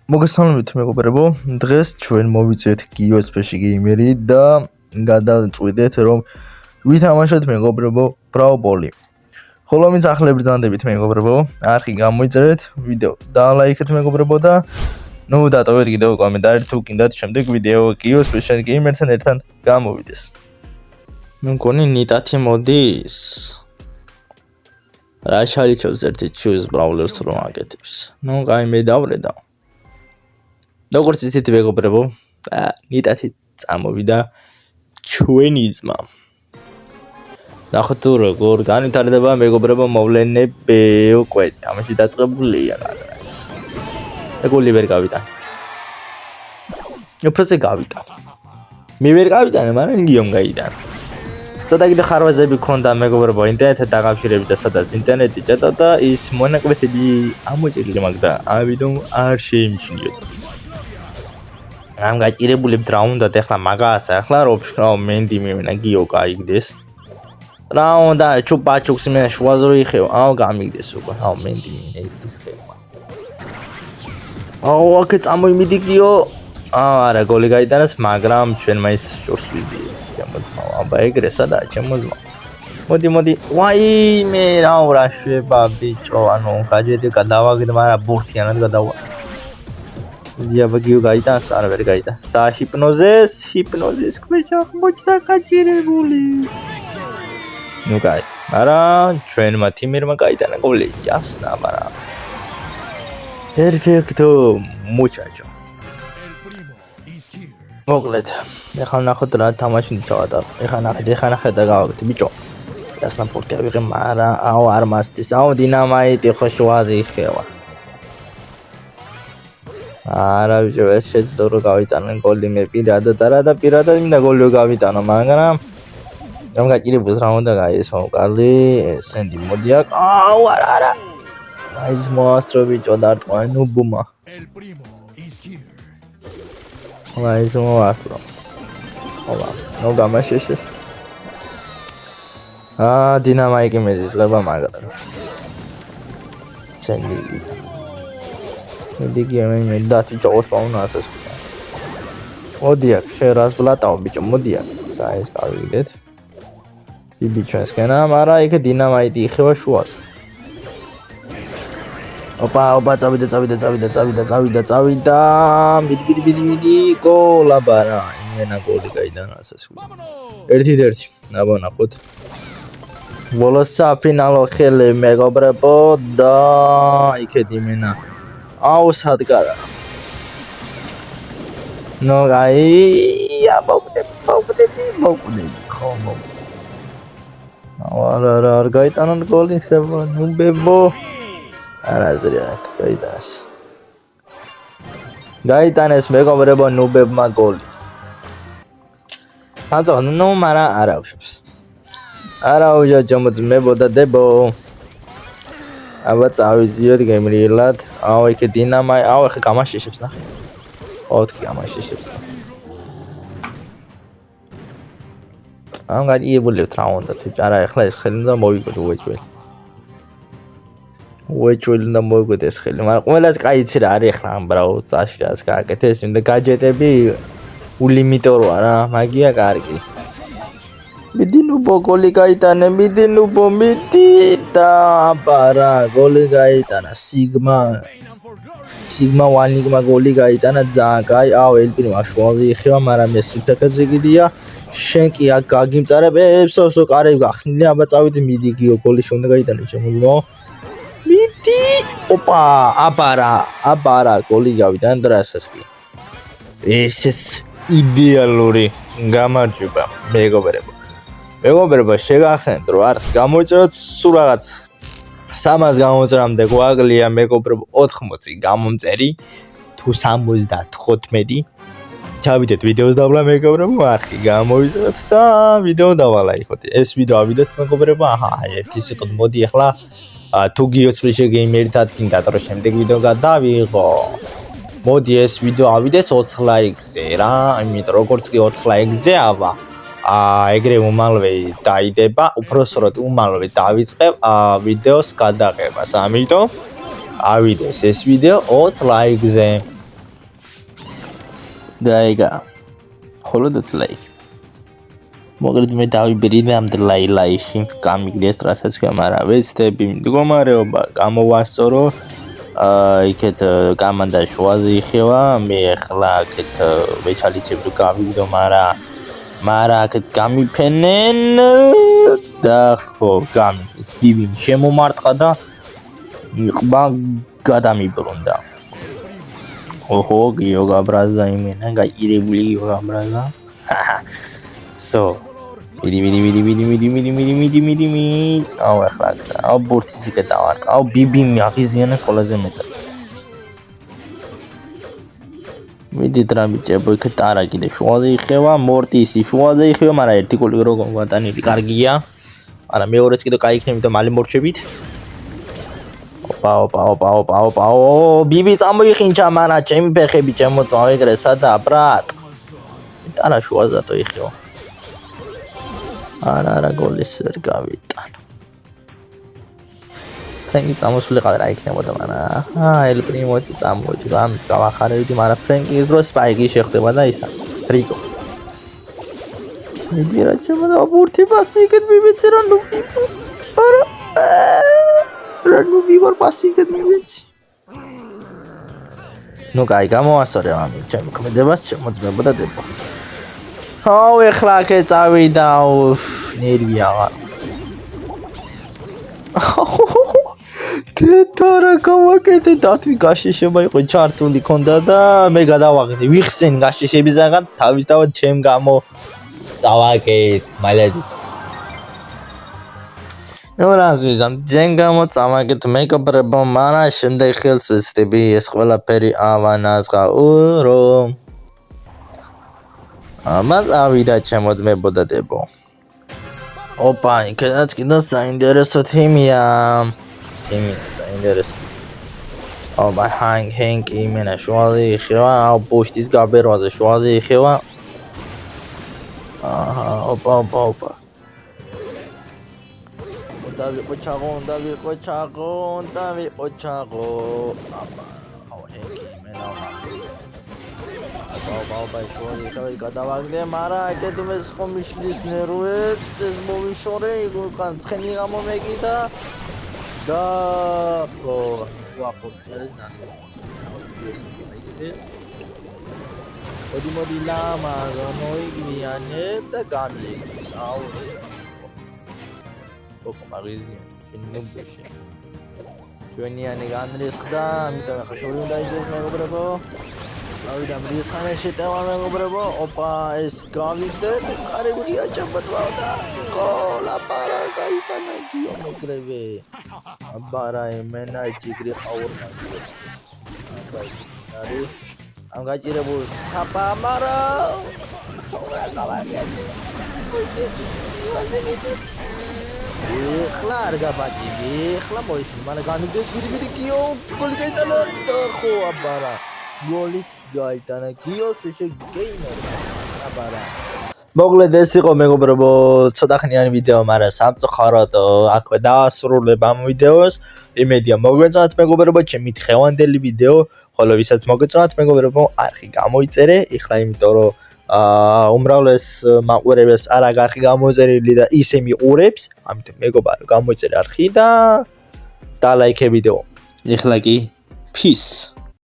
მოგესალმებით მეგობრებო, დღეს ჩვენ მოვიწვიეთ GeoSpace Gamer-ი და გადავწყვიტეთ რომ ვითამაშოთ მეგობრებო Brawl Ball-ი. ხოლო ვინც ახლა ბრძანდებით მეგობრებო, არხი გამოიწერეთ, ვიდეო დალაიქეთ მეგობრებო და დატოვეთ კიდევ კომენტარი თუ გინდათ შემდეგ ვიდეო GeoSpace Gamer-თან ერთად გამოვიდეს. მგონი ნიტათი მოდის. რა შარიჩობს ერთი choose brawlers რომ აკეთებს. კაი მე დავრედა. როგორც იცით მეგობრებო, ნიტათი წამოვიდა ჩვენი ძმა. ნახოთ როგორ განვითარდება მეგობრებო მოვლენები უკვე ამაში დაწყებულია გადას. ეგული ვერ გავიტან. უბრალოდ გავიტან. მე ვერ გავიტანე, მაგრამ გიომ გაიტან. ცოტა კიდე ხარვაზები ქონდა მეგობრებო ინტერნეტთან დაკავშირებით და სადაც ინტერნეტი ჭედოდა ის მონაკვეთები ამოჭრილი მაგდა ამიტომ არ შეიმჩნიოთ. ამ გაჭირებულებ რა უნდა ახლა მაგას ახლა რო მენდი მივენა გიო გაიგდეს. რა უნდა ჩუპაჩუქს მე შუაზე რო იხევ გამიგდეს უკვე მენდი ეს ხება. ოკეი წამოიმიდი გიო. არა გოლი გაიტანეს მაგრამ ჩვენ მაინც შორს ვიზიეთ. აბა ეგრე სადაა ჩემო ძმა. მოდი. ვაიმე რა შვება ბიჭო ანუ გაჯედი გადავაგდ მაგრამ ბურთიანად გადავა. დიაბა გიო გაიტანს არა ვერ გაიტანს. და ჰიპნოზის ქვეშ აღმოჩნდა გაჭირებული. კაი. არა ჩვენმა თიმერმა გაიტანა გოლი. ясно, მაგრამ პერფექტო მუჩაჩო. მოკლედ, ეხლა ნახოთ რა თამაში ჩავატარ. ეხლა ნახეთ და გავაკეთე ბიჭო. ясно, პორტი ავიღე, მაგრამ არ მასტის. დინამიტი ხო შუაზე იხევა. არა ბიჭო, ეს შეძლო რომ გავიტანე გოლი მე პირადად მინდა გოლი რომ გავიტანო, მაგრამ რომ გაჭირებულს რა უნდა გაიესო, კარგი, სენდი მოდი აქ. არა. აი ზმოასტრო ბიჭო დარტყმა, ბუმა. აი ზმოასტრო. ო გამაშეშეს. დინამიტი მეზისება მაგრამ. სენდი მედიგი მე დათი ჯოს პაუნა ასეს. მოდი აქ შერას ბლატაო ბიჭო მოდი აქ. საერთოდ გავიგეთ. ბიბი ჩვენსკენა, მაგრამ იქ დინამიტი იხევა შუას. ოპა წავიდა. მიდი გოლაბარა. იმენა გოლი გაიტანა ასეს. 1-1. ნახოთ. ბოლოს საფინალო ხელი მეგობრებო და იქეთ იმენა სადგარა. მოვკვდები. ხო. არ გაიტანა გოლი ხება ნუბებო. არაზრია გაიტანეს მეგობრებო ნუბებმა გოლი. სამწუხაროდ მაგრამ არ აუშვებს. ჯომოძმებო და დებო. აბა წავიძიოთ გემრიელად. იქ დინამაი. ეხა გამაშეშებს ნახე. ოთკი გამაშეშებს. გადიებულებთ რა უნდა თუ არა ეხლა ეს ხელი უნდა მოვიკვეთ უეჭველი უნდა მოვიკვეთ ეს ხელი მაგრამ ყველას კაი იცი რა არის ეხლა ამ ბრაუზაში რაც გააკეთეს მინდა გაჯეტები ულიმიტო რა მაგია კარგი. მიდი ნუბო გოლი გაიტანე მიდი და აბარა გოლი გაიტანა სიგმა ვანიგმა გოლი გაიტანა ძალიან კაი. ელპინმა შუაზე იხევა მაგრამ ეს ფეხებზე გიდია. შენ კი აქ გაგიმწარებს კარები გახსნილი. აბა წავიდი მიდი გიო გოლი შონდა გაიტანე შემოძლო. მიდი ოპა აბარა გოლი გავიტანე და რასაც კი. ესეც იდეალური გამარჯვება მეგობრებო შეგახსენებთ რომ არ გამოიწეროთ სულ რაღაც 300 გამოწერამდე გვაკლია მეგობრებო 80 გამომწერი თუ 75 ჩავიდეთ ვიდეოს დავლა მეგობრებო არხი გამოიწეროთ და ვიდეო დავალაიქოთ. ეს ვიდეო ავიდეთ მეგობრებო. ერთი სეკუნდი მოდი ახლა თუ GeoSpace Gamer-თან გინდათ რომ შემდეგ ვიდეო გადავიღო. მოდი ეს ვიდეო ავიდეს 20 ლაიქზე რა. იმიტომ როგორც კი 20 ლაიქზე ავა ეგრე უმალვე დაიდება, უпроსროდ უმალვე დავიწყებ ვიდეოს გადაღებას. ამიტომ ავიდეს ეს ვიდეო 20 ლაიქზე. დაიგა ხოლოდაც ლაიქ მოგრედ მე დავიბერიდე ამ ლაილაიში გამიგდეს რასაც ქვია მაგრამ ვეცდები მდგომარეობა გამოვასწორო იქეთ გამანდა შუაზე იხევა მე ახლა აქეთ მეჩალიჩები გავიგდო მაგრამ აქეთ გამიფენენ და ხო გამიგდეს ბიბი შემომარტყა და იყბა გადამიბრუნდა ოჰო გიო გაბრაზდა იმენა გაჭირებული გიო გაბრაზდა so მიდი აუ ახლა აუ ბურთის იქ დავარტყა აუ ბიბიმი აღიზიანებს ყველაზე მეტად მიდი დრამიჭებო იქ ტარა კიდე შუაზე იხევა მორტისი შუაზე იხევა მაგრამ ერთი გოლი როგორ ვატანილი კარგია არა მეორეც კიდე კაი იქნება და მალე მორჩებით ოპა ბიბი წამოიხინჩა მაგრამ ჩემი ფეხები ჩემოწვა ეგრე სადა ბრატ ტარა შუაზატო იხევა არა გოლის ვერ გავიტანო ფრენკი წამოსულიყავ რა იქნებოდა მაგრამ ელ პრიმოთი წამოიჭრა ამ გავახარებდი მაგრამ ფრენკის დროს სპაიკი შეხდება და ისა რიკო მიდი რა შემოდა ბურთი პასი იქეთ მივეცე რა ნუ არა რა ნუ ვიღარ პასი იქეთ მივეცე ნუ კაი გამოასწორე ამ ჩემ ქმედებას შემოძმებოდა დებო აუ ეხლა აქ წავიდა ნერვი აღარ თეთარა გავაკეთე დათვი გაშიშება იყო ჩართული ქონდა და მე გადავაღდი ვიხსენ გაშიშებისაგან თავისთავად ჩემ გამო წავაკეთ მალედი ნუ რაზვიზამ ძენ გამო წავაკეთ მეკობრებო მაგრამ შემდეგ ხელს ვეცდები ეს ყველაფერი ავანაზღაურო ამას ავიდა ჩემოდმებოდა დებო ოპა იქაც კიდე საინტერესო თემია საინტერესო ოპა ჰენკი იმენა შუაზე იხევა აუ ბოშტის გაბერვაზე შუაზე იხევა აჰა ოპა დავიყო ჩაღო აპა აუ ჰენკი იმენა ბაუბა შუაზე იხევა გადავაგდე მაგრამ აკეთე მე ხომიშლის ნერვებს ეს მოვიშორე უკან ცხენი გამომეკიდა და ხო ვახორწელე ნასა ეს მოდი ლამა მოიგიანებ და გამიექს აუ ოქ მაგიზი ინმობში ჩვენიანი განრისხდა ამიტომ ახლა შორი უნდა ისეს მეგობრებო ავიდა მრის ხანე შეტევა მეგობრებო ოპა ეს გავიდეთ კარებია ჩაბაცვაო და გოლა პარა გაიტანა გიო მეგრევე აბარა იმენა ჯიგრი ხაურმა აბაი ამ გაჭირებულ საფა მარა ეხლა არ გაბაჭი ეხლა მოიწი მაგრამ განიდეს ბიდი გიო გოლი გაიტანა და ხო აბარა გოლი გაიტანა გიოს შეგეინერ აბარა მოგლედ ეს იყო მეგობრებო ცოტა ხნიანი ვიდეო მაგრამ სამწუხაროდ აქვე დაასრულებ ამ ვიდეოს იმედია მოგეწონათ მეგობრებო ჩემი დღევანდელი ვიდეო ხოლო ვისაც მოგეწონათ მეგობრებო არხი გამოიწერე ეხლა იმიტომ რომ უმრავლეს მაყურებელს არ აქვს არხი გამოწერილი და ისე მიყურებს ამიტომ მეგობარო გამოიწერე არხი და ლაიქე ვიდეო ეხლა კი peace